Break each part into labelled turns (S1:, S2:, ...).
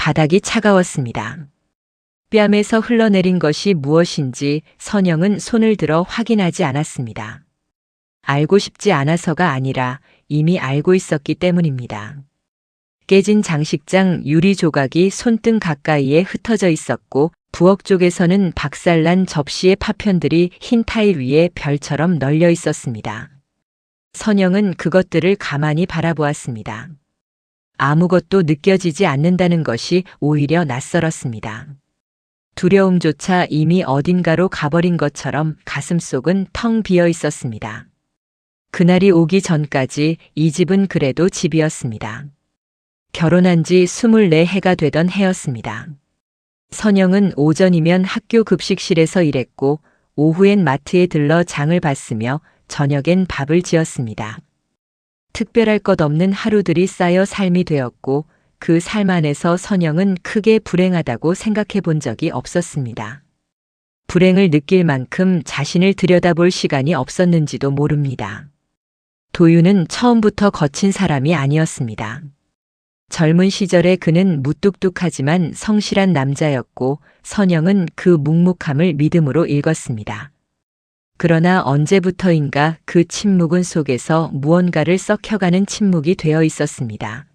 S1: 바닥이 차가웠습니다. 뺨에서 흘러내린 것이 무엇인지 선영은 손을 들어 확인하지 않았습니다. 알고 싶지 않아서가 아니라 이미 알고 있었기 때문입니다. 깨진 장식장 유리 조각이 손등 가까이에 흩어져 있었고 부엌 쪽에서는 박살난 접시의 파편들이 흰 타일 위에 별처럼 널려 있었습니다. 선영은 그것들을 가만히 바라보았습니다. 아무것도 느껴지지 않는다는 것이 오히려 낯설었습니다. 두려움조차 이미 어딘가로 가버린 것처럼 가슴속은 텅 비어 있었습니다. 그날이 오기 전까지 이 집은 그래도 집이었습니다. 결혼한 지 24해가 되던 해였습니다. 선영은 오전이면 학교 급식실에서 일했고 오후엔 마트에 들러 장을 봤으며 저녁엔 밥을 지었습니다. 특별할 것 없는 하루들이 쌓여 삶이 되었고 그 삶 안에서 선영은 크게 불행하다고 생각해 본 적이 없었습니다. 불행을 느낄 만큼 자신을 들여다볼 시간이 없었는지도 모릅니다. 도윤은 처음부터 거친 사람이 아니었습니다. 젊은 시절에 그는 무뚝뚝하지만 성실한 남자였고 선영은 그 묵묵함을 믿음으로 읽었습니다. 그러나 언제부터인가 그 침묵은 속에서 무언가를 썩혀가는 침묵이 되어 있었습니다.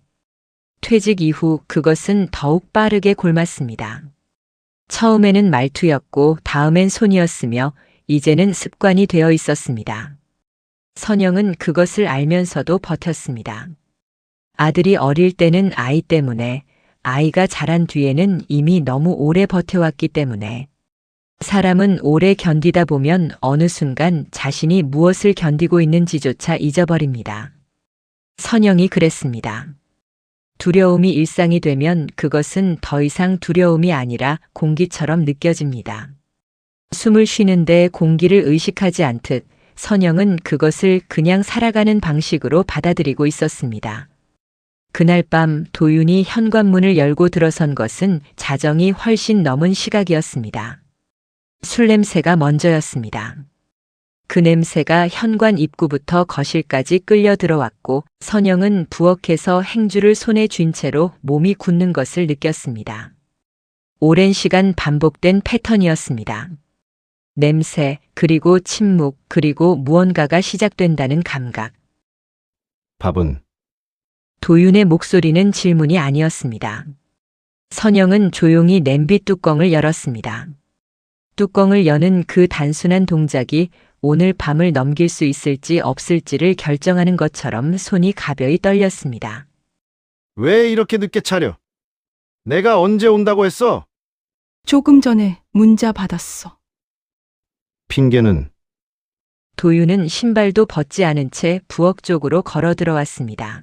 S1: 퇴직 이후 그것은 더욱 빠르게 골맞습니다. 처음에는 말투였고 다음엔 손이었으며 이제는 습관이 되어 있었습니다. 선영은 그것을 알면서도 버텼습니다. 아들이 어릴 때는 아이 때문에, 아이가 자란 뒤에는 이미 너무 오래 버텨왔기 때문에, 사람은 오래 견디다 보면 어느 순간 자신이 무엇을 견디고 있는지조차 잊어버립니다. 선영이 그랬습니다. 두려움이 일상이 되면 그것은 더 이상 두려움이 아니라 공기처럼 느껴집니다. 숨을 쉬는데 공기를 의식하지 않듯 선영은 그것을 그냥 살아가는 방식으로 받아들이고 있었습니다. 그날 밤 도윤이 현관문을 열고 들어선 것은 자정이 훨씬 넘은 시각이었습니다. 술 냄새가 먼저였습니다. 그 냄새가 현관 입구부터 거실까지 끌려 들어왔고 선영은 부엌에서 행주를 손에 쥔 채로 몸이 굳는 것을 느꼈습니다. 오랜 시간 반복된 패턴이었습니다. 냄새, 그리고 침묵, 그리고 무언가가 시작된다는 감각.
S2: 밥은?
S1: 도윤의 목소리는 질문이 아니었습니다. 선영은 조용히 냄비 뚜껑을 열었습니다. 뚜껑을 여는 그 단순한 동작이 오늘 밤을 넘길 수 있을지 없을지를 결정하는 것처럼 손이 가벼이 떨렸습니다.
S2: 왜 이렇게 늦게 차려? 내가 언제 온다고 했어?
S3: 조금 전에 문자 받았어.
S2: 핑계는?
S1: 도윤은 신발도 벗지 않은 채 부엌 쪽으로 걸어 들어왔습니다.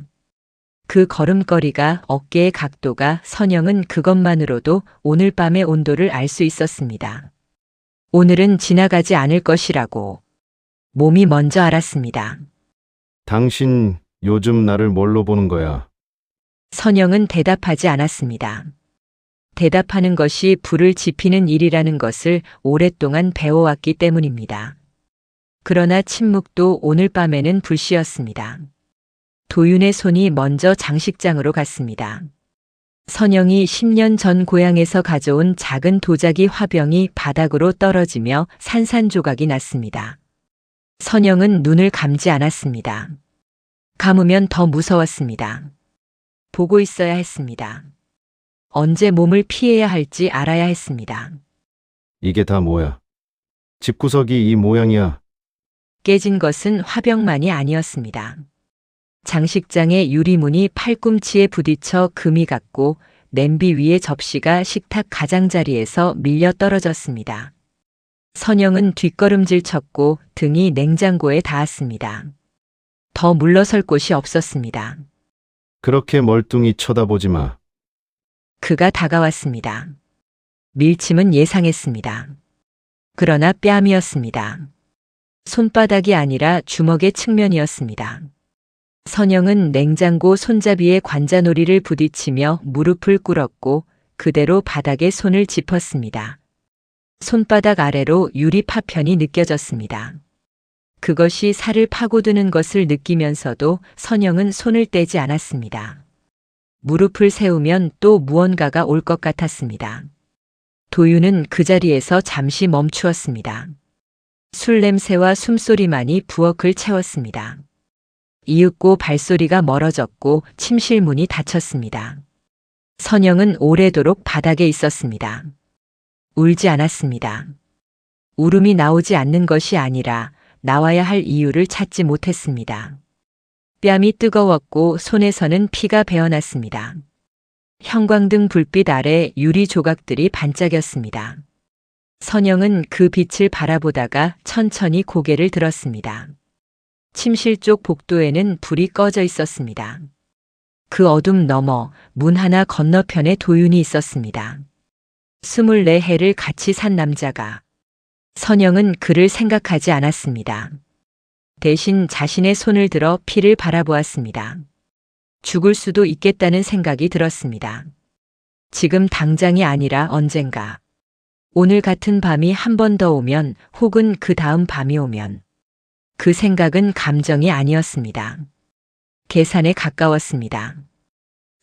S1: 그 걸음걸이가, 어깨의 각도가 선영은 그것만으로도 오늘 밤의 온도를 알 수 있었습니다. 오늘은 지나가지 않을 것이라고 몸이 먼저 알았습니다.
S2: 당신 요즘 나를 뭘로 보는 거야?
S1: 선영은 대답하지 않았습니다. 대답하는 것이 불을 지피는 일이라는 것을 오랫동안 배워왔기 때문입니다. 그러나 침묵도 오늘 밤에는 불씨였습니다. 도윤의 손이 먼저 장식장으로 갔습니다. 선영이 10년 전 고향에서 가져온 작은 도자기 화병이 바닥으로 떨어지며 산산조각이 났습니다. 선영은 눈을 감지 않았습니다. 감으면 더 무서웠습니다. 보고 있어야 했습니다. 언제 몸을 피해야 할지 알아야 했습니다.
S2: 이게 다 뭐야? 집구석이 이 모양이야.
S1: 깨진 것은 화병만이 아니었습니다. 장식장의 유리문이 팔꿈치에 부딪혀 금이 갔고 냄비 위의 접시가 식탁 가장자리에서 밀려 떨어졌습니다. 선영은 뒷걸음질 쳤고 등이 냉장고에 닿았습니다. 더 물러설 곳이 없었습니다.
S2: 그렇게 멀뚱히 쳐다보지 마.
S1: 그가 다가왔습니다. 밀침은 예상했습니다. 그러나 뺨이었습니다. 손바닥이 아니라 주먹의 측면이었습니다. 선영은 냉장고 손잡이에 관자놀이를 부딪히며 무릎을 꿇었고 그대로 바닥에 손을 짚었습니다. 손바닥 아래로 유리 파편이 느껴졌습니다. 그것이 살을 파고드는 것을 느끼면서도 선영은 손을 떼지 않았습니다. 무릎을 세우면 또 무언가가 올 것 같았습니다. 도윤은 그 자리에서 잠시 멈추었습니다. 술 냄새와 숨소리만이 부엌을 채웠습니다. 이윽고 발소리가 멀어졌고 침실 문이 닫혔습니다. 선영은 오래도록 바닥에 있었습니다. 울지 않았습니다. 울음이 나오지 않는 것이 아니라 나와야 할 이유를 찾지 못했습니다. 뺨이 뜨거웠고 손에서는 피가 배어났습니다. 형광등 불빛 아래 유리 조각들이 반짝였습니다. 선영은 그 빛을 바라보다가 천천히 고개를 들었습니다. 침실 쪽 복도에는 불이 꺼져 있었습니다. 그 어둠 너머 문 하나 건너편에 도윤이 있었습니다. 24해를 같이 산 남자가. 선영은 그를 생각하지 않았습니다. 대신 자신의 손을 들어 피를 바라보았습니다. 죽을 수도 있겠다는 생각이 들었습니다. 지금 당장이 아니라 언젠가. 오늘 같은 밤이 한 번 더 오면 혹은 그 다음 밤이 오면. 그 생각은 감정이 아니었습니다. 계산에 가까웠습니다.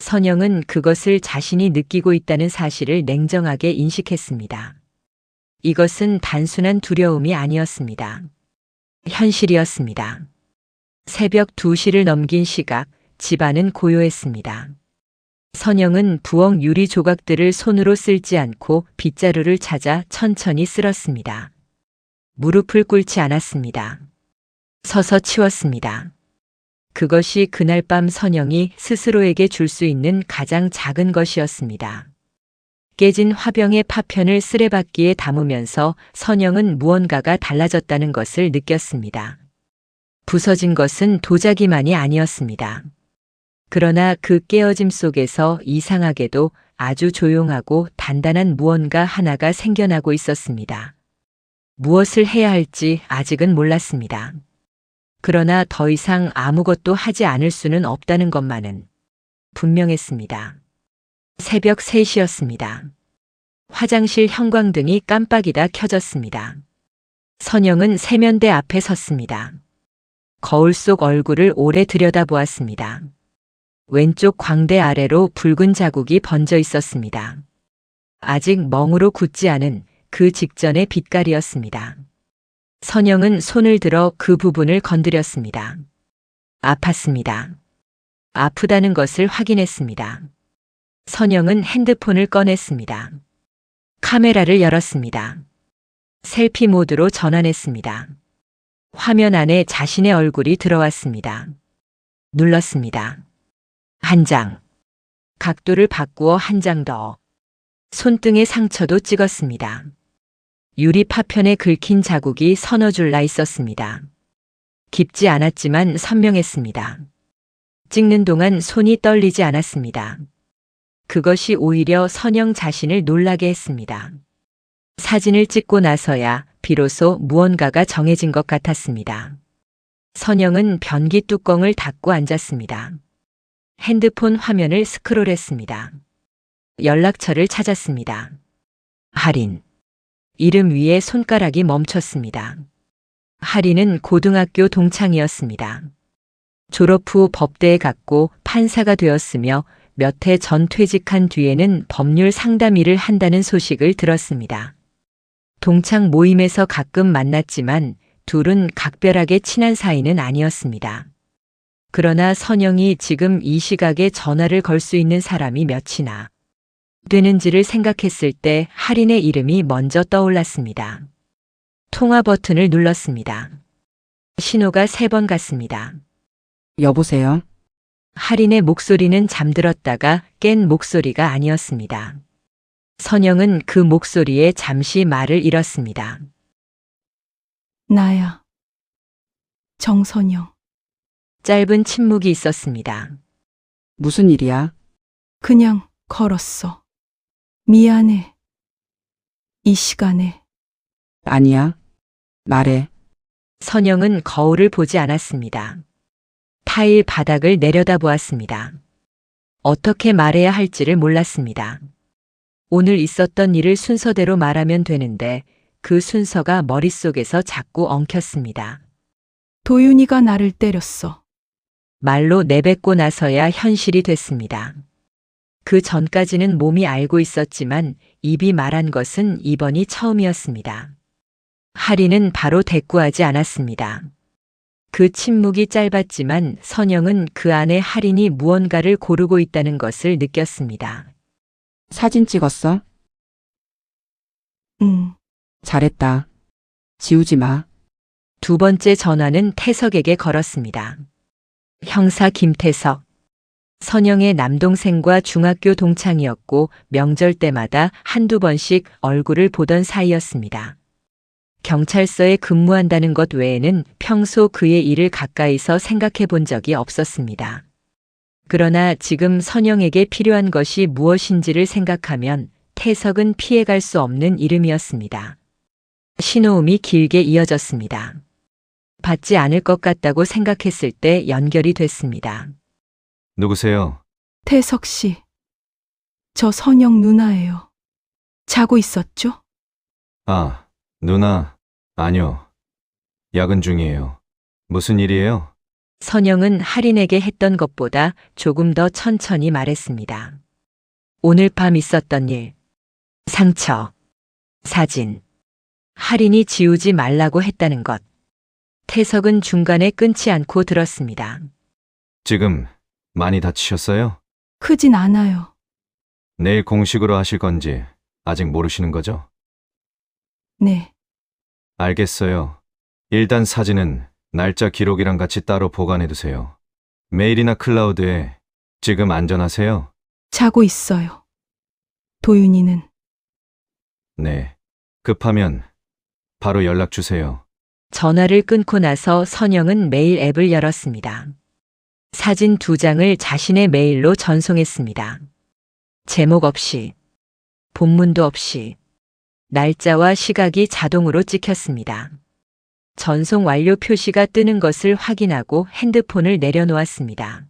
S1: 선영은 그것을 자신이 느끼고 있다는 사실을 냉정하게 인식했습니다. 이것은 단순한 두려움이 아니었습니다. 현실이었습니다. 새벽 2시를 넘긴 시각, 집안은 고요했습니다. 선영은 부엌 유리 조각들을 손으로 쓸지 않고 빗자루를 찾아 천천히 쓸었습니다. 무릎을 꿇지 않았습니다. 서서 치웠습니다. 그것이 그날 밤 선영이 스스로에게 줄 수 있는 가장 작은 것이었습니다. 깨진 화병의 파편을 쓰레받기에 담으면서 선영은 무언가가 달라졌다는 것을 느꼈습니다. 부서진 것은 도자기만이 아니었습니다. 그러나 그 깨어짐 속에서 이상하게도 아주 조용하고 단단한 무언가 하나가 생겨나고 있었습니다. 무엇을 해야 할지 아직은 몰랐습니다. 그러나 더 이상 아무것도 하지 않을 수는 없다는 것만은 분명했습니다. 새벽 3시였습니다. 화장실 형광등이 깜빡이다 켜졌습니다. 선영은 세면대 앞에 섰습니다. 거울 속 얼굴을 오래 들여다보았습니다. 왼쪽 광대 아래로 붉은 자국이 번져 있었습니다. 아직 멍으로 굳지 않은 그 직전의 빛깔이었습니다. 선영은 손을 들어 그 부분을 건드렸습니다. 아팠습니다. 아프다는 것을 확인했습니다. 선영은 핸드폰을 꺼냈습니다. 카메라를 열었습니다. 셀피 모드로 전환했습니다. 화면 안에 자신의 얼굴이 들어왔습니다. 눌렀습니다. 한 장. 각도를 바꾸어 한 장 더. 손등의 상처도 찍었습니다. 유리 파편에 긁힌 자국이 서너 줄 나 있었습니다. 깊지 않았지만 선명했습니다. 찍는 동안 손이 떨리지 않았습니다. 그것이 오히려 선영 자신을 놀라게 했습니다. 사진을 찍고 나서야 비로소 무언가가 정해진 것 같았습니다. 선영은 변기 뚜껑을 닫고 앉았습니다. 핸드폰 화면을 스크롤했습니다. 연락처를 찾았습니다. 할인. 이름 위에 손가락이 멈췄습니다. 할인은 고등학교 동창이었습니다. 졸업 후 법대에 갔고 판사가 되었으며 몇 해 전 퇴직한 뒤에는 법률 상담 일을 한다는 소식을 들었습니다. 동창 모임에서 가끔 만났지만 둘은 각별하게 친한 사이는 아니었습니다. 그러나 선영이 지금 이 시각에 전화를 걸 수 있는 사람이 몇이나 되는지를 생각했을 때 할인의 이름이 먼저 떠올랐습니다. 통화 버튼을 눌렀습니다. 신호가 3번 갔습니다.
S4: 여보세요?
S1: 할인의 목소리는 잠들었다가 깬 목소리가 아니었습니다. 선영은 그 목소리에 잠시 말을 잃었습니다.
S3: 나야. 정선영.
S1: 짧은 침묵이 있었습니다.
S4: 무슨 일이야?
S3: 그냥 걸었어. 미안해. 이 시간에.
S4: 아니야. 말해.
S1: 선영은 거울을 보지 않았습니다. 타일 바닥을 내려다보았습니다. 어떻게 말해야 할지를 몰랐습니다. 오늘 있었던 일을 순서대로 말하면 되는데 그 순서가 머릿속에서 자꾸 엉켰습니다.
S3: 도윤이가 나를 때렸어.
S1: 말로 내뱉고 나서야 현실이 됐습니다. 그 전까지는 몸이 알고 있었지만 입이 말한 것은 이번이 처음이었습니다. 할인은 바로 대꾸하지 않았습니다. 그 침묵이 짧았지만 선영은 그 안에 할인이 무언가를 고르고 있다는 것을 느꼈습니다.
S4: 사진 찍었어?
S3: 응.
S4: 잘했다. 지우지 마.
S1: 두 번째 전화는 태석에게 걸었습니다. 형사 김태석. 선영의 남동생과 중학교 동창이었고 명절 때마다 한두 번씩 얼굴을 보던 사이였습니다. 경찰서에 근무한다는 것 외에는 평소 그의 일을 가까이서 생각해 본 적이 없었습니다. 그러나 지금 선영에게 필요한 것이 무엇인지를 생각하면 태석은 피해갈 수 없는 이름이었습니다. 신호음이 길게 이어졌습니다. 받지 않을 것 같다고 생각했을 때 연결이 됐습니다.
S2: 누구세요?
S3: 태석 씨. 저 선영 누나예요. 자고 있었죠?
S2: 아, 누나. 아니요. 야근 중이에요. 무슨 일이에요?
S1: 선영은 할인에게 했던 것보다 조금 더 천천히 말했습니다. 오늘 밤 있었던 일, 상처, 사진, 할인이 지우지 말라고 했다는 것. 태석은 중간에 끊지 않고 들었습니다.
S2: 지금 많이 다치셨어요?
S3: 크진 않아요.
S2: 내일 공식으로 하실 건지 아직 모르시는 거죠?
S3: 네.
S2: 알겠어요. 일단 사진은 날짜 기록이랑 같이 따로 보관해 두세요. 메일이나 클라우드에 지금 안전하세요?
S3: 자고 있어요. 도윤이는
S2: 네. 급하면 바로 연락 주세요.
S1: 전화를 끊고 나서 선영은 메일 앱을 열었습니다. 사진 2장을 자신의 메일로 전송했습니다. 제목 없이, 본문도 없이, 날짜와 시각이 자동으로 찍혔습니다. 전송 완료 표시가 뜨는 것을 확인하고 핸드폰을 내려놓았습니다.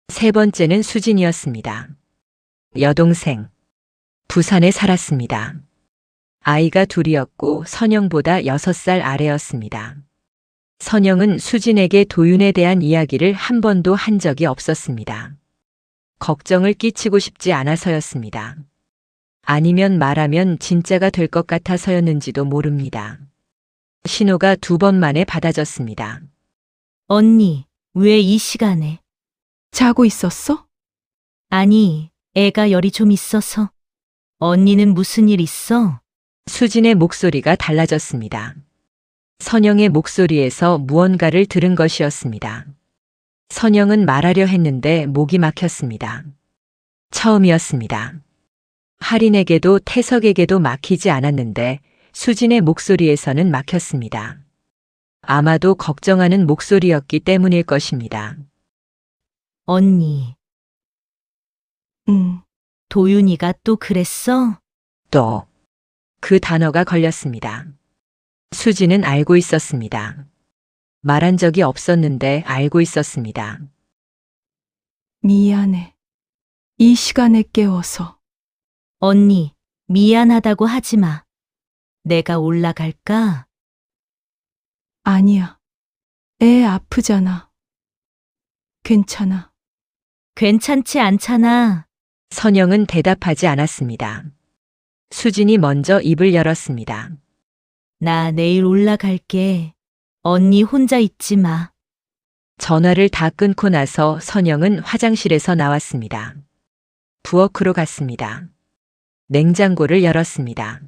S1: 세 번째는 수진이었습니다. 여동생. 부산에 살았습니다. 아이가 둘이었고 선영보다 6살 아래였습니다. 선영은 수진에게 도윤에 대한 이야기를 한 번도 한 적이 없었습니다. 걱정을 끼치고 싶지 않아서였습니다. 아니면 말하면 진짜가 될 것 같아서였는지도 모릅니다. 신호가 2번 만에 받아졌습니다.
S5: 언니, 왜 이 시간에?
S3: 자고 있었어?
S5: 아니, 애가 열이 좀 있어서. 언니는 무슨 일 있어?
S1: 수진의 목소리가 달라졌습니다. 선영의 목소리에서 무언가를 들은 것이었습니다. 선영은 말하려 했는데 목이 막혔습니다. 처음이었습니다. 할인에게도 태석에게도 막히지 않았는데 수진의 목소리에서는 막혔습니다. 아마도 걱정하는 목소리였기 때문일 것입니다.
S5: 언니,
S3: 응.
S5: 도윤이가 또 그랬어?
S1: 또 그 단어가 걸렸습니다. 수진은 알고 있었습니다. 말한 적이 없었는데 알고 있었습니다.
S3: 미안해. 이 시간에 깨워서.
S5: 언니, 미안하다고 하지 마. 내가 올라갈까?
S3: 아니야. 애 아프잖아. 괜찮아.
S5: 괜찮지 않잖아.
S1: 선영은 대답하지 않았습니다. 수진이 먼저 입을 열었습니다.
S5: 나 내일 올라갈게. 언니 혼자 있지 마.
S1: 전화를 다 끊고 나서 선영은 화장실에서 나왔습니다. 부엌으로 갔습니다. 냉장고를 열었습니다.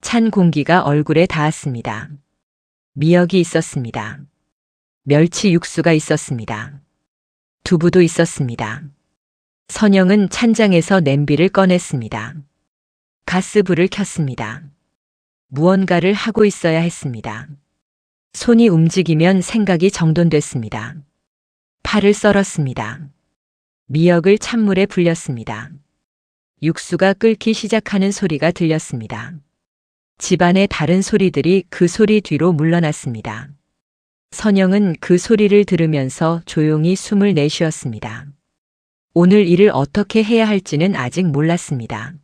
S1: 찬 공기가 얼굴에 닿았습니다. 미역이 있었습니다. 멸치 육수가 있었습니다. 두부도 있었습니다. 선영은 찬장에서 냄비를 꺼냈습니다. 가스불을 켰습니다. 무언가를 하고 있어야 했습니다. 손이 움직이면 생각이 정돈됐습니다. 파를 썰었습니다. 미역을 찬물에 불렸습니다. 육수가 끓기 시작하는 소리가 들렸습니다. 집안의 다른 소리들이 그 소리 뒤로 물러났습니다. 선영은 그 소리를 들으면서 조용히 숨을 내쉬었습니다. 오늘 일을 어떻게 해야 할지는 아직 몰랐습니다.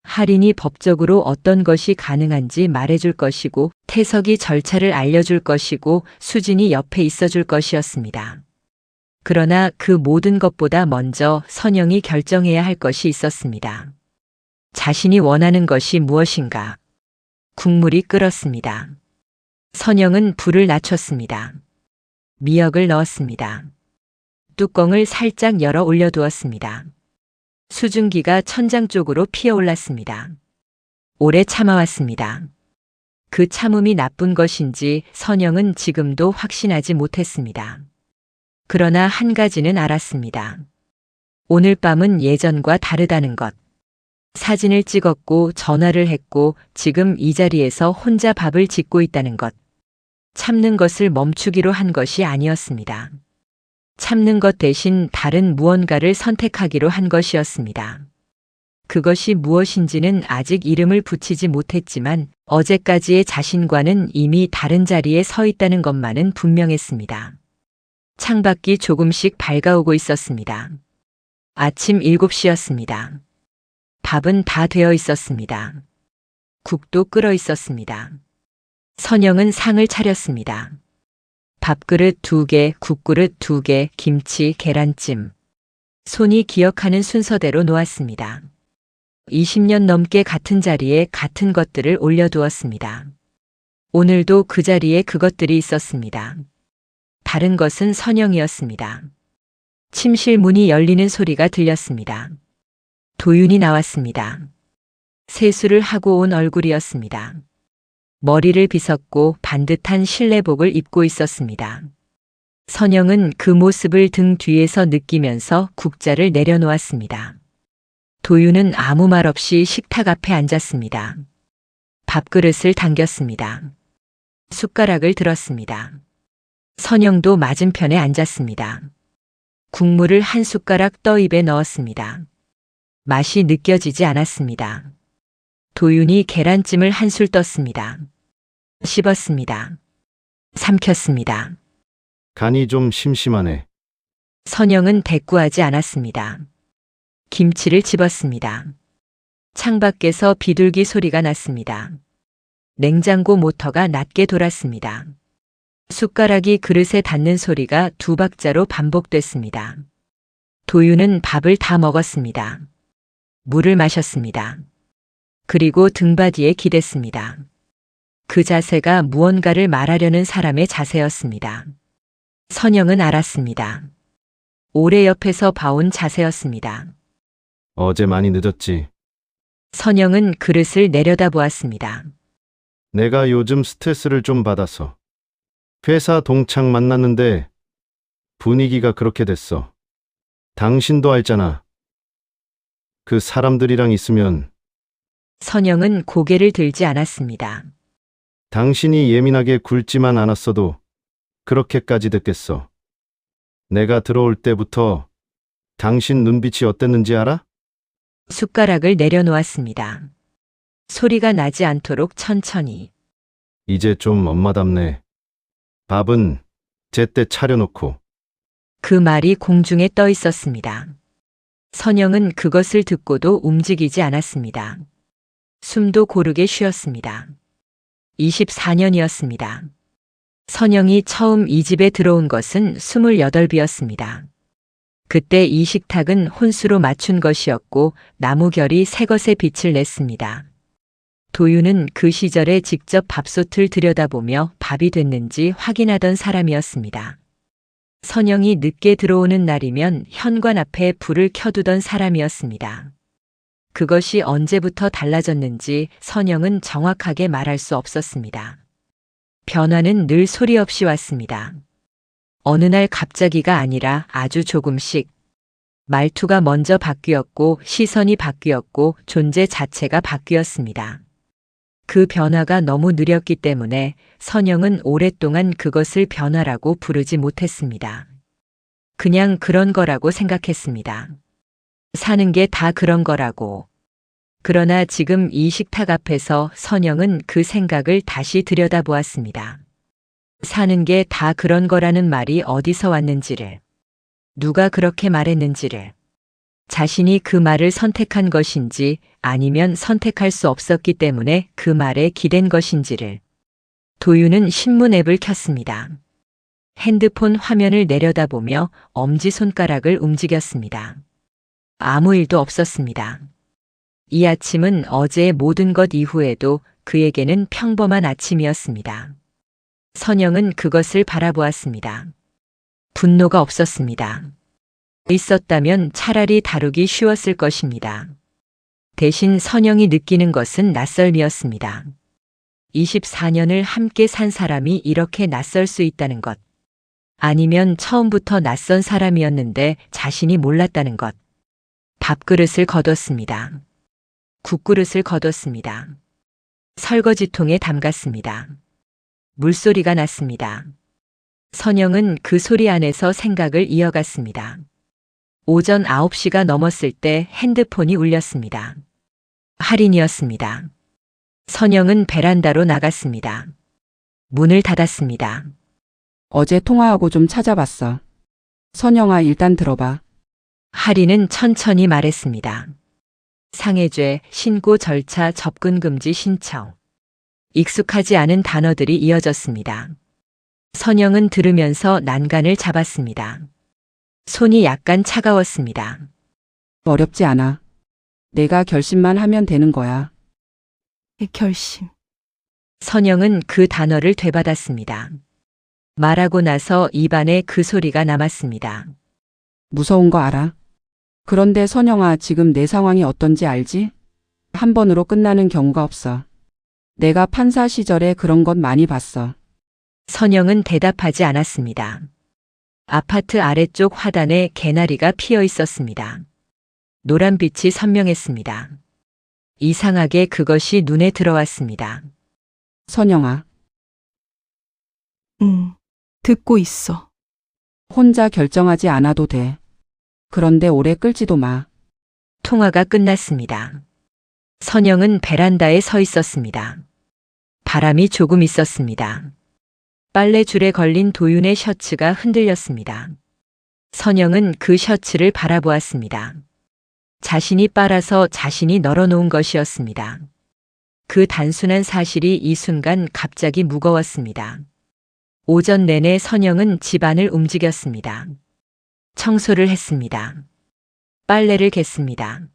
S1: 할인이 법적으로 어떤 것이 가능한지 말해줄 것이고 태석이 절차를 알려줄 것이고 수진이 옆에 있어줄 것이었습니다. 그러나 그 모든 것보다 먼저 선영이 결정해야 할 것이 있었습니다. 자신이 원하는 것이 무엇인가? 국물이 끓었습니다. 선영은 불을 낮췄습니다. 미역을 넣었습니다. 뚜껑을 살짝 열어 올려두었습니다. 수증기가 천장 쪽으로 피어올랐습니다. 오래 참아왔습니다. 그 참음이 나쁜 것인지 선영은 지금도 확신하지 못했습니다. 그러나 한 가지는 알았습니다. 오늘 밤은 예전과 다르다는 것. 사진을 찍었고 전화를 했고 지금 이 자리에서 혼자 밥을 짓고 있다는 것. 참는 것을 멈추기로 한 것이 아니었습니다. 참는 것 대신 다른 무언가를 선택하기로 한 것이었습니다. 그것이 무엇인지는 아직 이름을 붙이지 못했지만 어제까지의 자신과는 이미 다른 자리에 서 있다는 것만은 분명했습니다. 창밖이 조금씩 밝아오고 있었습니다. 아침 7시였습니다. 밥은 다 되어 있었습니다. 국도 끓어 있었습니다. 선영은 상을 차렸습니다. 밥그릇 2개, 국그릇 2개, 김치, 계란찜. 손이 기억하는 순서대로 놓았습니다. 20년 넘게 같은 자리에 같은 것들을 올려두었습니다. 오늘도 그 자리에 그것들이 있었습니다. 다른 것은 선영이었습니다. 침실 문이 열리는 소리가 들렸습니다. 도윤이 나왔습니다. 세수를 하고 온 얼굴이었습니다. 머리를 빗었고 반듯한 실내복을 입고 있었습니다. 선영은 그 모습을 등 뒤에서 느끼면서 국자를 내려놓았습니다. 도윤은 아무 말 없이 식탁 앞에 앉았습니다. 밥그릇을 당겼습니다. 숟가락을 들었습니다. 선영도 맞은편에 앉았습니다. 국물을 한 숟가락 떠 입에 넣었습니다. 맛이 느껴지지 않았습니다. 도윤이 계란찜을 한술 떴습니다. 씹었습니다. 삼켰습니다.
S2: 간이 좀 심심하네.
S1: 선영은 대꾸하지 않았습니다. 김치를 집었습니다. 창밖에서 비둘기 소리가 났습니다. 냉장고 모터가 낮게 돌았습니다. 숟가락이 그릇에 닿는 소리가 2박자로 반복됐습니다. 도윤은 밥을 다 먹었습니다. 물을 마셨습니다. 그리고 등받이에 기댔습니다. 그 자세가 무언가를 말하려는 사람의 자세였습니다. 선영은 알았습니다. 오래 옆에서 봐온 자세였습니다.
S2: 어제 많이 늦었지.
S1: 선영은 그릇을 내려다보았습니다.
S2: 내가 요즘 스트레스를 좀 받아서. 회사 동창 만났는데 분위기가 그렇게 됐어. 당신도 알잖아. 그 사람들이랑 있으면
S1: 선영은 고개를 들지 않았습니다.
S2: 당신이 예민하게 굴지만 않았어도 그렇게까지 됐겠어. 내가 들어올 때부터 당신 눈빛이 어땠는지 알아?
S1: 숟가락을 내려놓았습니다. 소리가 나지 않도록 천천히.
S2: 이제 좀 엄마답네. 밥은 제때 차려놓고.
S1: 그 말이 공중에 떠 있었습니다. 선영은 그것을 듣고도 움직이지 않았습니다. 숨도 고르게 쉬었습니다. 24년이었습니다. 선영이 처음 이 집에 들어온 것은 28이었습니다. 그때 이 식탁은 혼수로 맞춘 것이었고 나무결이 새것의 빛을 냈습니다. 도윤은 그 시절에 직접 밥솥을 들여다보며 밥이 됐는지 확인하던 사람이었습니다. 선영이 늦게 들어오는 날이면 현관 앞에 불을 켜두던 사람이었습니다. 그것이 언제부터 달라졌는지 선영은 정확하게 말할 수 없었습니다. 변화는 늘 소리 없이 왔습니다. 어느 날 갑자기가 아니라 아주 조금씩. 말투가 먼저 바뀌었고 시선이 바뀌었고 존재 자체가 바뀌었습니다. 그 변화가 너무 느렸기 때문에 선영은 오랫동안 그것을 변화라고 부르지 못했습니다. 그냥 그런 거라고 생각했습니다. 사는 게 다 그런 거라고. 그러나 지금 이 식탁 앞에서 선영은 그 생각을 다시 들여다보았습니다. 사는 게 다 그런 거라는 말이 어디서 왔는지를, 누가 그렇게 말했는지를, 자신이 그 말을 선택한 것인지 아니면 선택할 수 없었기 때문에 그 말에 기댄 것인지를. 도윤은 신문 앱을 켰습니다. 핸드폰 화면을 내려다보며 엄지손가락을 움직였습니다. 아무 일도 없었습니다. 이 아침은 어제의 모든 것 이후에도 그에게는 평범한 아침이었습니다. 선영은 그것을 바라보았습니다. 분노가 없었습니다. 있었다면 차라리 다루기 쉬웠을 것입니다. 대신 선영이 느끼는 것은 낯설미였습니다. 24년을 함께 산 사람이 이렇게 낯설 수 있다는 것. 아니면 처음부터 낯선 사람이었는데 자신이 몰랐다는 것. 밥그릇을 거뒀습니다. 국그릇을 거뒀습니다. 설거지통에 담갔습니다. 물소리가 났습니다. 선영은 그 소리 안에서 생각을 이어갔습니다. 오전 9시가 넘었을 때 핸드폰이 울렸습니다. 할인이었습니다. 선영은 베란다로 나갔습니다. 문을 닫았습니다.
S4: 어제 통화하고 좀 찾아봤어. 선영아, 일단 들어봐.
S1: 할인은 천천히 말했습니다. 상해죄, 신고 절차, 접근 금지 신청. 익숙하지 않은 단어들이 이어졌습니다. 선영은 들으면서 난간을 잡았습니다. 손이 약간 차가웠습니다.
S4: 어렵지 않아. 내가 결심만 하면 되는 거야.
S3: 결심.
S1: 선영은 그 단어를 되받았습니다. 말하고 나서 입안에 그 소리가 남았습니다.
S4: 무서운 거 알아? 그런데 선영아, 지금 내 상황이 어떤지 알지? 한 번으로 끝나는 경우가 없어. 내가 판사 시절에 그런 것 많이 봤어.
S1: 선영은 대답하지 않았습니다. 아파트 아래쪽 화단에 개나리가 피어 있었습니다. 노란빛이 선명했습니다. 이상하게 그것이 눈에 들어왔습니다.
S4: 선영아,
S3: 듣고 있어.
S4: 혼자 결정하지 않아도 돼. 그런데 오래 끌지도 마.
S1: 통화가 끝났습니다. 선영은 베란다에 서 있었습니다. 바람이 조금 있었습니다. 빨래줄에 걸린 도윤의 셔츠가 흔들렸습니다. 선영은 그 셔츠를 바라보았습니다. 자신이 빨아서 자신이 널어놓은 것이었습니다. 그 단순한 사실이 이 순간 갑자기 무거웠습니다. 오전 내내 선영은 집안을 움직였습니다. 청소를 했습니다. 빨래를 갰습니다.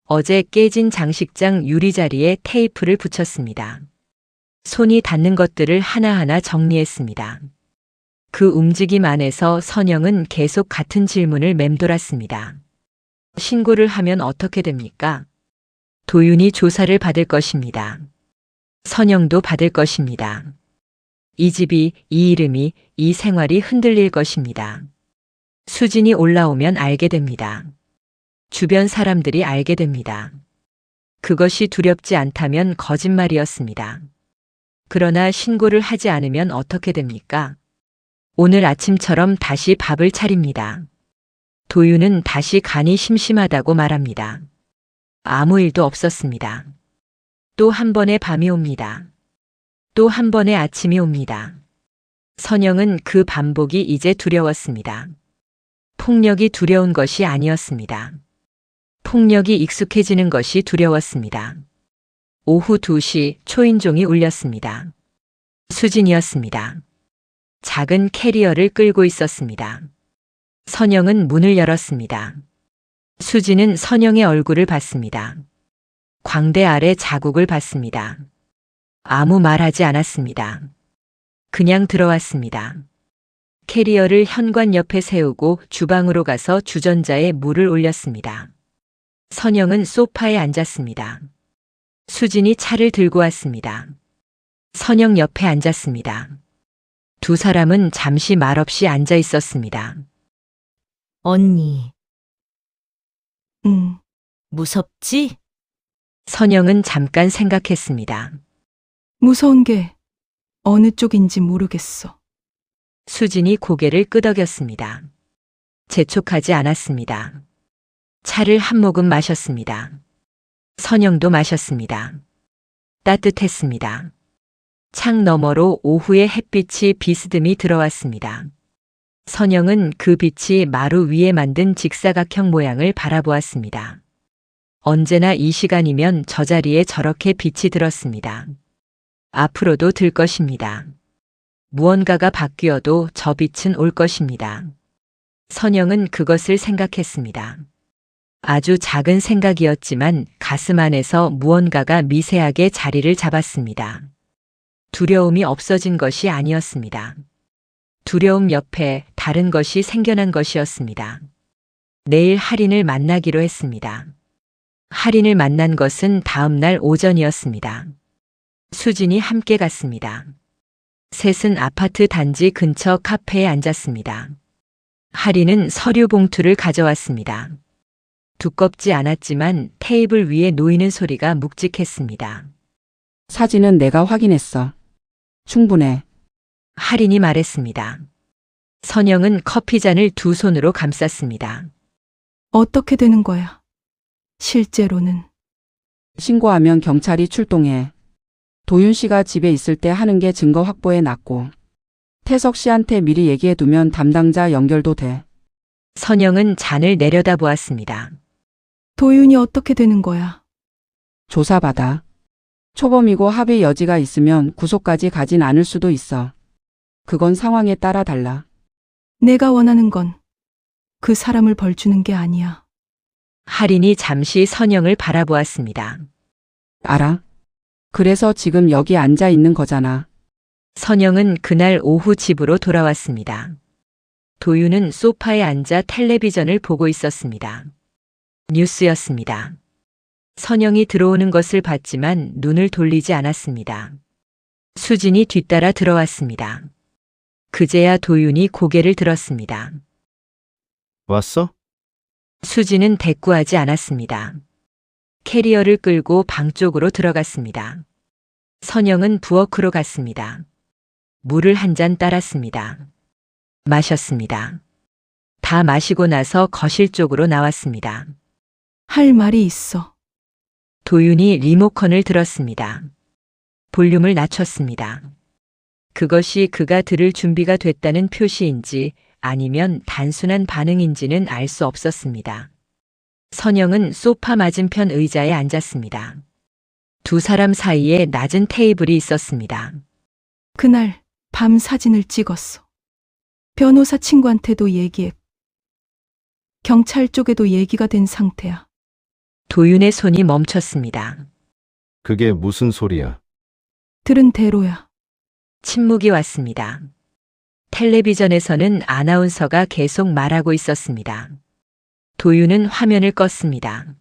S1: 어제 깨진 장식장 유리자리에 테이프를 붙였습니다. 손이 닿는 것들을 하나하나 정리했습니다. 그 움직임 안에서 선영은 계속 같은 질문을 맴돌았습니다. 신고를 하면 어떻게 됩니까? 도윤이 조사를 받을 것입니다. 선영도 받을 것입니다. 이 집이, 이 이름이, 이 생활이 흔들릴 것입니다. 수진이 올라오면 알게 됩니다. 주변 사람들이 알게 됩니다. 그것이 두렵지 않다면 거짓말이었습니다. 그러나 신고를 하지 않으면 어떻게 됩니까? 오늘 아침처럼 다시 밥을 차립니다. 도윤은 다시 간이 심심하다고 말합니다. 아무 일도 없었습니다. 또 한 번의 밤이 옵니다. 또 한 번의 아침이 옵니다. 선영은 그 반복이 이제 두려웠습니다. 폭력이 두려운 것이 아니었습니다. 폭력이 익숙해지는 것이 두려웠습니다. 오후 2시 초인종이 울렸습니다. 수진이었습니다. 작은 캐리어를 끌고 있었습니다. 선영은 문을 열었습니다. 수진은 선영의 얼굴을 봤습니다. 광대 아래 자국을 봤습니다. 아무 말하지 않았습니다. 그냥 들어왔습니다. 캐리어를 현관 옆에 세우고 주방으로 가서 주전자에 물을 올렸습니다. 선영은 소파에 앉았습니다. 수진이 차를 들고 왔습니다. 선영 옆에 앉았습니다. 두 사람은 잠시 말없이 앉아 있었습니다.
S5: 언니,
S3: 응.
S5: 무섭지?
S1: 선영은 잠깐 생각했습니다.
S3: 무서운 게 어느 쪽인지 모르겠어.
S1: 수진이 고개를 끄덕였습니다. 재촉하지 않았습니다. 차를 한 모금 마셨습니다. 선영도 마셨습니다. 따뜻했습니다. 창 너머로 오후의 햇빛이 비스듬히 들어왔습니다. 선영은 그 빛이 마루 위에 만든 직사각형 모양을 바라보았습니다. 언제나 이 시간이면 저 자리에 저렇게 빛이 들었습니다. 앞으로도 들 것입니다. 무언가가 바뀌어도 저 빛은 올 것입니다. 선영은 그것을 생각했습니다. 아주 작은 생각이었지만 가슴 안에서 무언가가 미세하게 자리를 잡았습니다. 두려움이 없어진 것이 아니었습니다. 두려움 옆에 다른 것이 생겨난 것이었습니다. 내일 할인을 만나기로 했습니다. 할인을 만난 것은 다음 날 오전이었습니다. 수진이 함께 갔습니다. 셋은 아파트 단지 근처 카페에 앉았습니다. 할인은 서류 봉투를 가져왔습니다. 두껍지 않았지만 테이블 위에 놓이는 소리가 묵직했습니다.
S4: 사진은 내가 확인했어. 충분해.
S1: 할인이 말했습니다. 선영은 커피잔을 두 손으로 감쌌습니다.
S3: 어떻게 되는 거야? 실제로는
S4: 신고하면 경찰이 출동해. 도윤 씨가 집에 있을 때 하는 게 증거 확보에 낫고. 태석 씨한테 미리 얘기해 두면 담당자 연결도 돼.
S1: 선영은 잔을 내려다 보았습니다.
S3: 도윤이 어떻게 되는 거야?
S4: 조사받아. 초범이고 합의 여지가 있으면 구속까지 가진 않을 수도 있어. 그건 상황에 따라 달라.
S3: 내가 원하는 건 그 사람을 벌 주는 게 아니야.
S1: 할인이 잠시 선영을 바라보았습니다.
S4: 알아? 그래서 지금 여기 앉아 있는 거잖아.
S1: 선영은 그날 오후 집으로 돌아왔습니다. 도윤은 소파에 앉아 텔레비전을 보고 있었습니다. 뉴스였습니다. 선영이 들어오는 것을 봤지만 눈을 돌리지 않았습니다. 수진이 뒤따라 들어왔습니다. 그제야 도윤이 고개를 들었습니다.
S2: 왔어?
S1: 수진은 대꾸하지 않았습니다. 캐리어를 끌고 방 쪽으로 들어갔습니다. 선영은 부엌으로 갔습니다. 물을 한 잔 따랐습니다. 마셨습니다. 다 마시고 나서 거실 쪽으로 나왔습니다.
S3: 할 말이 있어.
S1: 도윤이 리모컨을 들었습니다. 볼륨을 낮췄습니다. 그것이 그가 들을 준비가 됐다는 표시인지 아니면 단순한 반응인지는 알 수 없었습니다. 선영은 소파 맞은편 의자에 앉았습니다. 두 사람 사이에 낮은 테이블이 있었습니다.
S3: 그날 밤 사진을 찍었어. 변호사 친구한테도 얘기했고 경찰 쪽에도 얘기가 된 상태야.
S1: 도윤의 손이 멈췄습니다.
S2: 그게 무슨 소리야?
S3: 들은 대로야.
S1: 침묵이 왔습니다. 텔레비전에서는 아나운서가 계속 말하고 있었습니다. 도윤은 화면을 껐습니다.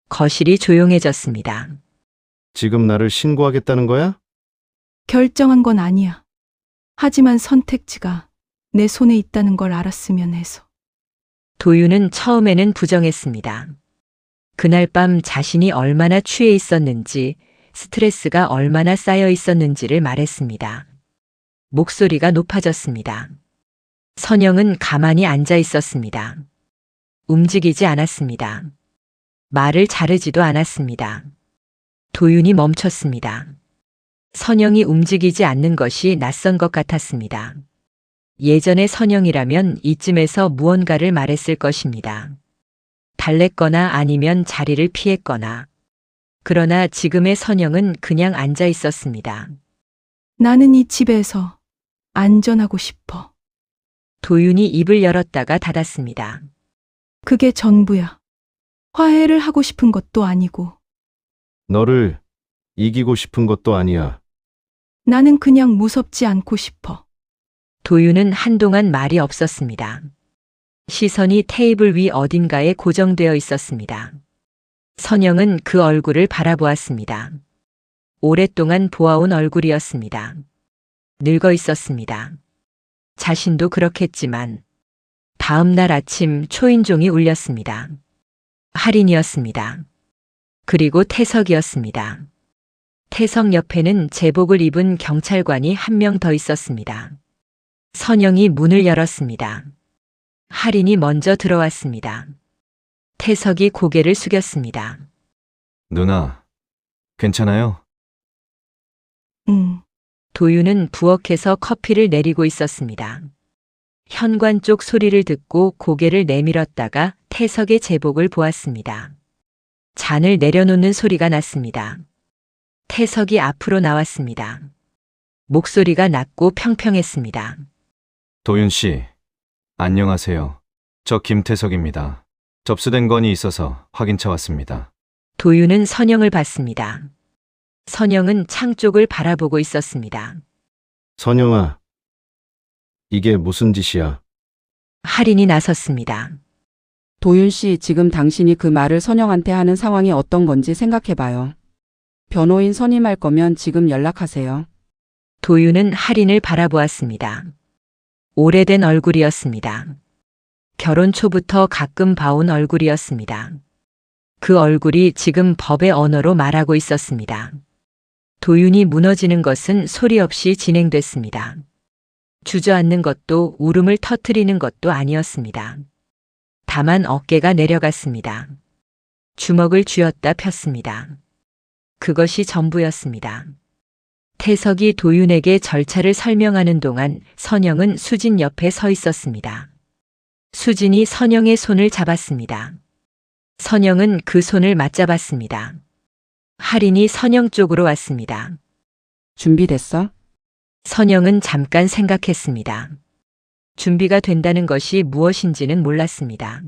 S1: 거실이 조용해졌습니다.
S2: 지금 나를 신고하겠다는 거야?
S3: 결정한 건 아니야. 하지만 선택지가 내 손에 있다는 걸 알았으면 해서.
S1: 도윤은 처음에는 부정했습니다. 그날 밤 자신이 얼마나 취해 있었는지, 스트레스가 얼마나 쌓여 있었는지를 말했습니다. 목소리가 높아졌습니다. 선영은 가만히 앉아 있었습니다. 움직이지 않았습니다. 말을 자르지도 않았습니다. 도윤이 멈췄습니다. 선영이 움직이지 않는 것이 낯선 것 같았습니다. 예전의 선영이라면 이쯤에서 무언가를 말했을 것입니다. 달랬거나 아니면 자리를 피했거나. 그러나 지금의 선영은 그냥 앉아 있었습니다.
S3: 나는 이 집에서 안전하고 싶어.
S1: 도윤이 입을 열었다가 닫았습니다.
S3: 그게 전부야. 화해를 하고 싶은 것도 아니고
S2: 너를 이기고 싶은 것도 아니야.
S3: 나는 그냥 무섭지 않고 싶어.
S1: 도윤은 한동안 말이 없었습니다. 시선이 테이블 위 어딘가에 고정되어 있었습니다. 선영은 그 얼굴을 바라보았습니다. 오랫동안 보아온 얼굴이었습니다. 늙어 있었습니다. 자신도 그렇겠지만 다음 날 아침 초인종이 울렸습니다. 할인이었습니다. 그리고 태석이었습니다. 태석 옆에는 제복을 입은 경찰관이 한 명 더 있었습니다. 선영이 문을 열었습니다. 할인이 먼저 들어왔습니다. 태석이 고개를 숙였습니다.
S6: 누나, 괜찮아요?
S3: 응.
S1: 도윤은 부엌에서 커피를 내리고 있었습니다. 현관 쪽 소리를 듣고 고개를 내밀었다가 태석의 제복을 보았습니다. 잔을 내려놓는 소리가 났습니다. 태석이 앞으로 나왔습니다. 목소리가 낮고 평평했습니다.
S6: 도윤 씨, 안녕하세요. 저 김태석입니다. 접수된 건이 있어서 확인차 왔습니다.
S1: 도윤은 선영을 봤습니다. 선영은 창 쪽을 바라보고 있었습니다.
S2: 선영아, 이게 무슨 짓이야?
S1: 할인이 나섰습니다.
S4: 도윤 씨, 지금 당신이 그 말을 선영한테 하는 상황이 어떤 건지 생각해봐요. 변호인 선임할 거면 지금 연락하세요.
S1: 도윤은 할인을 바라보았습니다. 오래된 얼굴이었습니다. 결혼 초부터 가끔 봐온 얼굴이었습니다. 그 얼굴이 지금 법의 언어로 말하고 있었습니다. 도윤이 무너지는 것은 소리 없이 진행됐습니다. 주저앉는 것도 울음을 터뜨리는 것도 아니었습니다. 다만 어깨가 내려갔습니다. 주먹을 쥐었다 폈습니다. 그것이 전부였습니다. 태석이 도윤에게 절차를 설명하는 동안 선영은 수진 옆에 서 있었습니다. 수진이 선영의 손을 잡았습니다. 선영은 그 손을 맞잡았습니다. 할인이 선영 쪽으로 왔습니다.
S4: 준비됐어?
S1: 선영은 잠깐 생각했습니다. 준비가 된다는 것이 무엇인지는 몰랐습니다.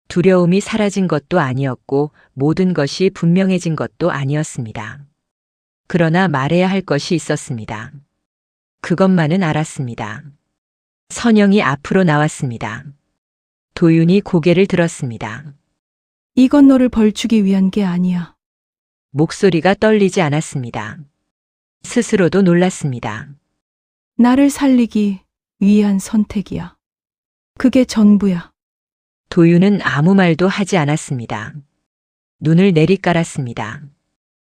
S1: 두려움이 사라진 것도 아니었고 모든 것이 분명해진 것도 아니었습니다. 그러나 말해야 할 것이 있었습니다. 그것만은 알았습니다. 선영이 앞으로 나왔습니다. 도윤이 고개를 들었습니다.
S3: 이건 너를 벌주기 위한 게 아니야.
S1: 목소리가 떨리지 않았습니다. 스스로도 놀랐습니다.
S3: 나를 살리기 위한 선택이야. 그게 전부야.
S1: 도윤은 아무 말도 하지 않았습니다. 눈을 내리깔았습니다.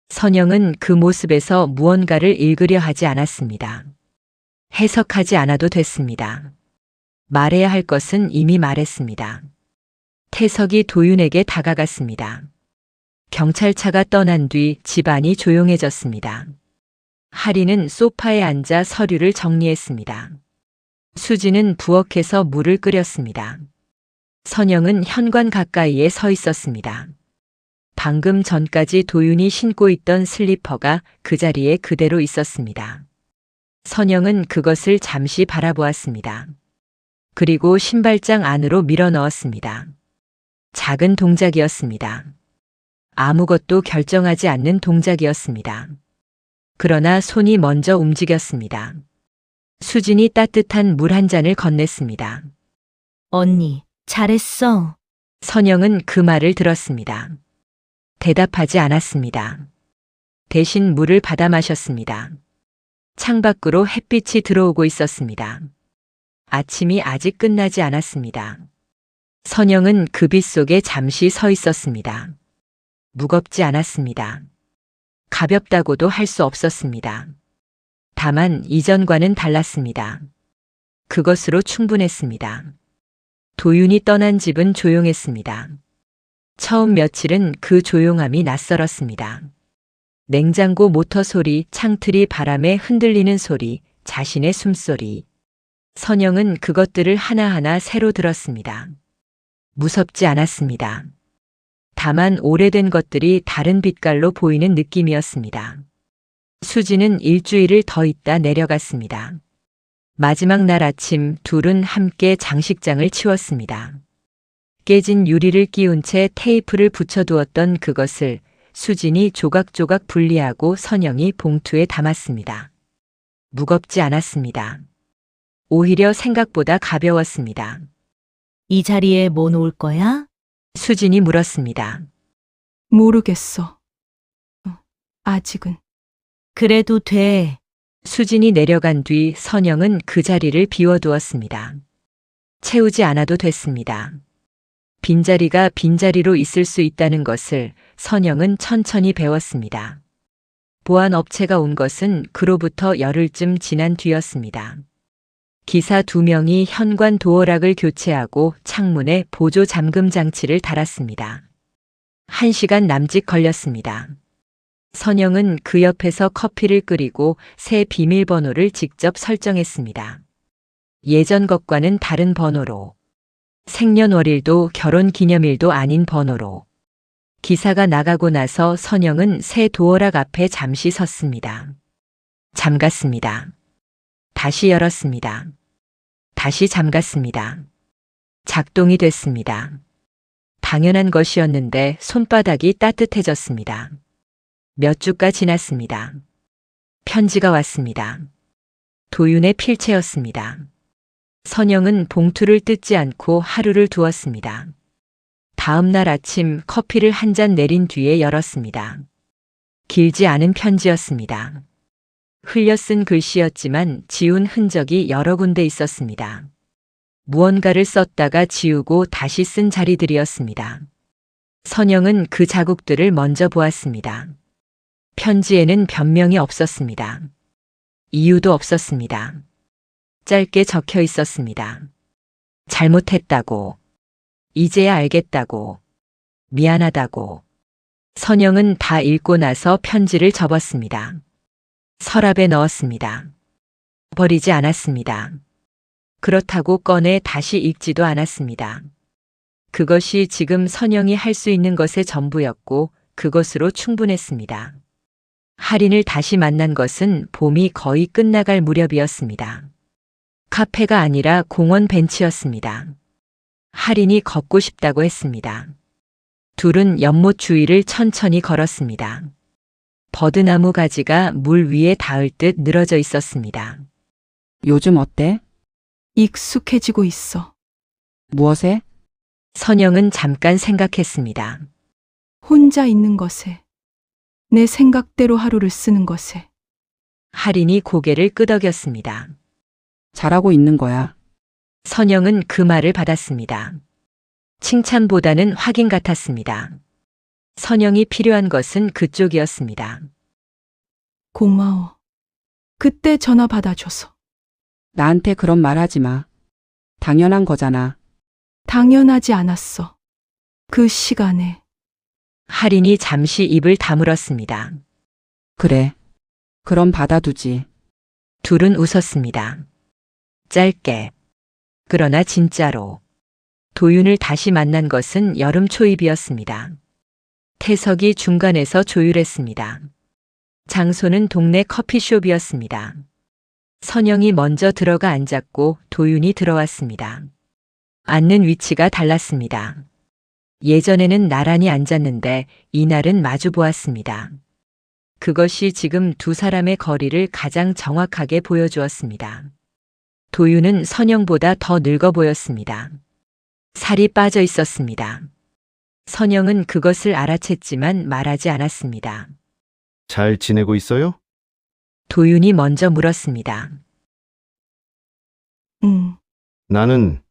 S1: 선영은 그 모습에서 무언가를 읽으려 하지 않았습니다. 해석하지 않아도 됐습니다. 말해야 할 것은 이미 말했습니다. 태석이 도윤에게 다가갔습니다. 경찰차가 떠난 뒤 집안이 조용해졌습니다. 할인은 소파에 앉아 서류를 정리했습니다. 수지는 부엌에서 물을 끓였습니다. 선영은 현관 가까이에 서 있었습니다. 방금 전까지 도윤이 신고 있던 슬리퍼가 그 자리에 그대로 있었습니다. 선영은 그것을 잠시 바라보았습니다. 그리고 신발장 안으로 밀어 넣었습니다. 작은 동작이었습니다. 아무것도 결정하지 않는 동작이었습니다. 그러나 손이 먼저 움직였습니다. 수진이 따뜻한 물 한 잔을 건넸습니다.
S5: 언니, 잘했어.
S1: 선영은 그 말을 들었습니다. 대답하지 않았습니다. 대신 물을 받아 마셨습니다. 창밖으로 햇빛이 들어오고 있었습니다. 아침이 아직 끝나지 않았습니다. 선영은 그 빛 속에 잠시 서 있었습니다. 무겁지 않았습니다. 가볍다고도 할 수 없었습니다. 다만 이전과는 달랐습니다. 그것으로 충분했습니다. 도윤이 떠난 집은 조용했습니다. 처음 며칠은 그 조용함이 낯설었습니다. 냉장고 모터 소리, 창틀이 바람에 흔들리는 소리, 자신의 숨소리. 선영은 그것들을 하나하나 새로 들었습니다. 무섭지 않았습니다. 다만 오래된 것들이 다른 빛깔로 보이는 느낌이었습니다. 수지는 일주일을 더 있다 내려갔습니다. 마지막 날 아침 둘은 함께 장식장을 치웠습니다. 깨진 유리를 끼운 채 테이프를 붙여두었던 그것을 수진이 조각조각 분리하고 선영이 봉투에 담았습니다. 무겁지 않았습니다. 오히려 생각보다 가벼웠습니다.
S5: 이 자리에 뭐 놓을 거야?
S1: 수진이 물었습니다.
S3: 모르겠어. 아직은.
S5: 그래도 돼.
S1: 수진이 내려간 뒤 선영은 그 자리를 비워두었습니다. 채우지 않아도 됐습니다. 빈자리가 빈자리로 있을 수 있다는 것을 선영은 천천히 배웠습니다. 보안 업체가 온 것은 그로부터 열흘쯤 지난 뒤였습니다. 기사 2명이 현관 도어락을 교체하고 창문에 보조 잠금 장치를 달았습니다. 1시간 남짓 걸렸습니다. 선영은 그 옆에서 커피를 끓이고 새 비밀번호를 직접 설정했습니다. 예전 것과는 다른 번호로. 생년월일도 결혼기념일도 아닌 번호로. 기사가 나가고 나서 선영은 새 도어락 앞에 잠시 섰습니다. 잠갔습니다. 다시 열었습니다. 다시 잠갔습니다. 작동이 됐습니다. 당연한 것이었는데 손바닥이 따뜻해졌습니다. 몇 주가 지났습니다. 편지가 왔습니다. 도윤의 필체였습니다. 선영은 봉투를 뜯지 않고 하루를 두었습니다. 다음 날 아침 커피를 한 잔 내린 뒤에 열었습니다. 길지 않은 편지였습니다. 흘려 쓴 글씨였지만 지운 흔적이 여러 군데 있었습니다. 무언가를 썼다가 지우고 다시 쓴 자리들이었습니다. 선영은 그 자국들을 먼저 보았습니다. 편지에는 변명이 없었습니다. 이유도 없었습니다. 짧게 적혀 있었습니다. 잘못했다고, 이제야 알겠다고, 미안하다고. 선영은 다 읽고 나서 편지를 접었습니다. 서랍에 넣었습니다. 버리지 않았습니다. 그렇다고 꺼내 다시 읽지도 않았습니다. 그것이 지금 선영이 할 수 있는 것의 전부였고 그것으로 충분했습니다. 할인을 다시 만난 것은 봄이 거의 끝나갈 무렵이었습니다. 카페가 아니라 공원 벤치였습니다. 할인이 걷고 싶다고 했습니다. 둘은 연못 주위를 천천히 걸었습니다. 버드나무 가지가 물 위에 닿을 듯 늘어져 있었습니다.
S4: 요즘 어때?
S3: 익숙해지고 있어.
S4: 무엇에?
S1: 선영은 잠깐 생각했습니다.
S3: 혼자 있는 것에. 내 생각대로 하루를 쓰는 것에.
S1: 할인이 고개를 끄덕였습니다.
S4: 잘하고 있는 거야.
S1: 선영은 그 말을 받았습니다. 칭찬보다는 확인 같았습니다. 선영이 필요한 것은 그쪽이었습니다.
S3: 고마워. 그때 전화 받아줘서.
S4: 나한테 그런 말 하지 마. 당연한 거잖아.
S3: 당연하지 않았어. 그 시간에.
S1: 할인이 잠시 입을 다물었습니다.
S4: 그래. 그럼 받아두지.
S1: 둘은 웃었습니다. 짧게. 그러나 진짜로. 도윤을 다시 만난 것은 여름 초입이었습니다. 태석이 중간에서 조율했습니다. 장소는 동네 커피숍이었습니다. 선영이 먼저 들어가 앉았고 도윤이 들어왔습니다. 앉는 위치가 달랐습니다. 예전에는 나란히 앉았는데 이날은 마주 보았습니다. 그것이 지금 두 사람의 거리를 가장 정확하게 보여주었습니다. 도윤은 선영보다 더 늙어 보였습니다. 살이 빠져 있었습니다. 선영은 그것을 알아챘지만 말하지 않았습니다.
S2: 잘 지내고 있어요?
S1: 도윤이 먼저 물었습니다.
S2: 나는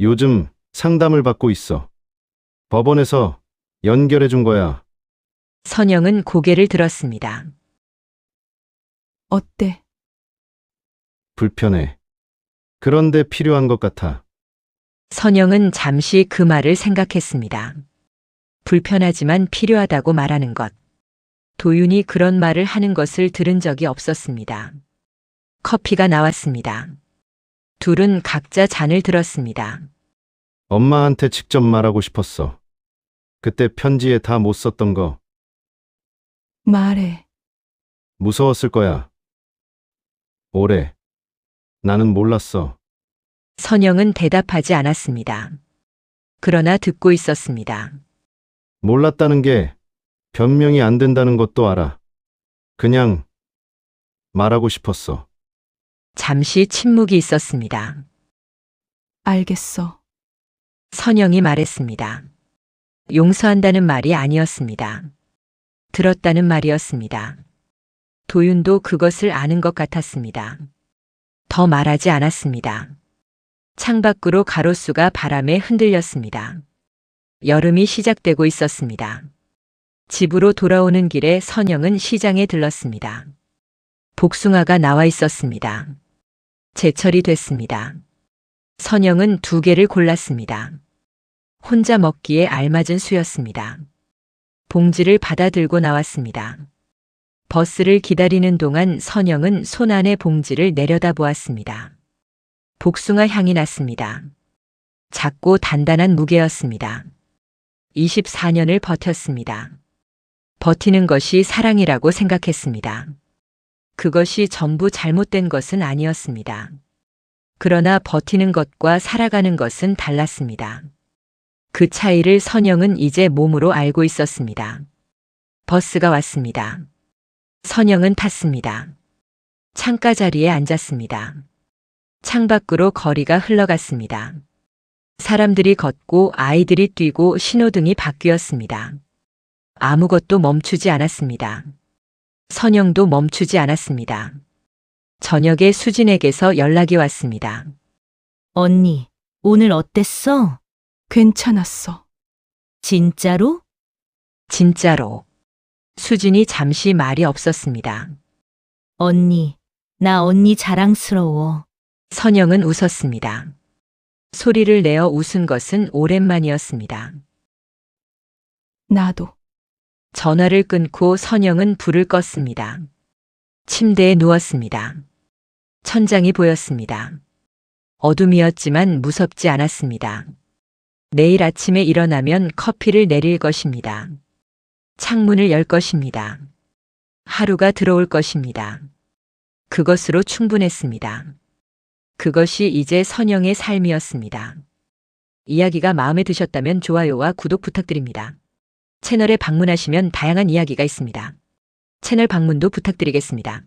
S2: 요즘 상담을 받고 있어. 법원에서 연결해 준 거야.
S1: 선영은 고개를 들었습니다.
S3: 어때?
S2: 불편해. 그런데 필요한 것 같아.
S1: 선영은 잠시 그 말을 생각했습니다. 불편하지만 필요하다고 말하는 것. 도윤이 그런 말을 하는 것을 들은 적이 없었습니다. 커피가 나왔습니다. 둘은 각자 잔을 들었습니다.
S2: 엄마한테 직접 말하고 싶었어. 그때 편지에 다 못 썼던 거.
S3: 말해.
S2: 무서웠을 거야. 오래. 나는 몰랐어.
S1: 선영은 대답하지 않았습니다. 그러나 듣고 있었습니다.
S2: 몰랐다는 게 변명이 안 된다는 것도 알아. 그냥 말하고 싶었어.
S1: 잠시 침묵이 있었습니다.
S3: 알겠어.
S1: 선영이 말했습니다. 용서한다는 말이 아니었습니다. 들었다는 말이었습니다. 도윤도 그것을 아는 것 같았습니다. 더 말하지 않았습니다. 창밖으로 가로수가 바람에 흔들렸습니다. 여름이 시작되고 있었습니다. 집으로 돌아오는 길에 선영은 시장에 들렀습니다. 복숭아가 나와 있었습니다. 제철이 됐습니다. 선영은 2개를 골랐습니다. 혼자 먹기에 알맞은 수였습니다. 봉지를 받아 들고 나왔습니다. 버스를 기다리는 동안 선영은 손 안에 봉지를 내려다보았습니다. 복숭아 향이 났습니다. 작고 단단한 무게였습니다. 24년을 버텼습니다. 버티는 것이 사랑이라고 생각했습니다. 그것이 전부 잘못된 것은 아니었습니다. 그러나 버티는 것과 살아가는 것은 달랐습니다. 그 차이를 선영은 이제 몸으로 알고 있었습니다. 버스가 왔습니다. 선영은 탔습니다. 창가 자리에 앉았습니다. 창밖으로 거리가 흘러갔습니다. 사람들이 걷고 아이들이 뛰고 신호등이 바뀌었습니다. 아무것도 멈추지 않았습니다. 선영도 멈추지 않았습니다. 저녁에 수진에게서 연락이 왔습니다.
S5: 언니, 오늘 어땠어?
S3: 괜찮았어.
S5: 진짜로?
S1: 진짜로. 수진이 잠시 말이 없었습니다.
S5: 언니, 나 언니 자랑스러워.
S1: 선영은 웃었습니다. 소리를 내어 웃은 것은 오랜만이었습니다.
S3: 나도.
S1: 전화를 끊고 선영은 불을 껐습니다. 침대에 누웠습니다. 천장이 보였습니다. 어둠이었지만 무섭지 않았습니다. 내일 아침에 일어나면 커피를 내릴 것입니다. 창문을 열 것입니다. 하루가 들어올 것입니다. 그것으로 충분했습니다. 그것이 이제 선영의 삶이었습니다. 이야기가 마음에 드셨다면 좋아요와 구독 부탁드립니다. 채널에 방문하시면 다양한 이야기가 있습니다. 채널 방문도 부탁드리겠습니다.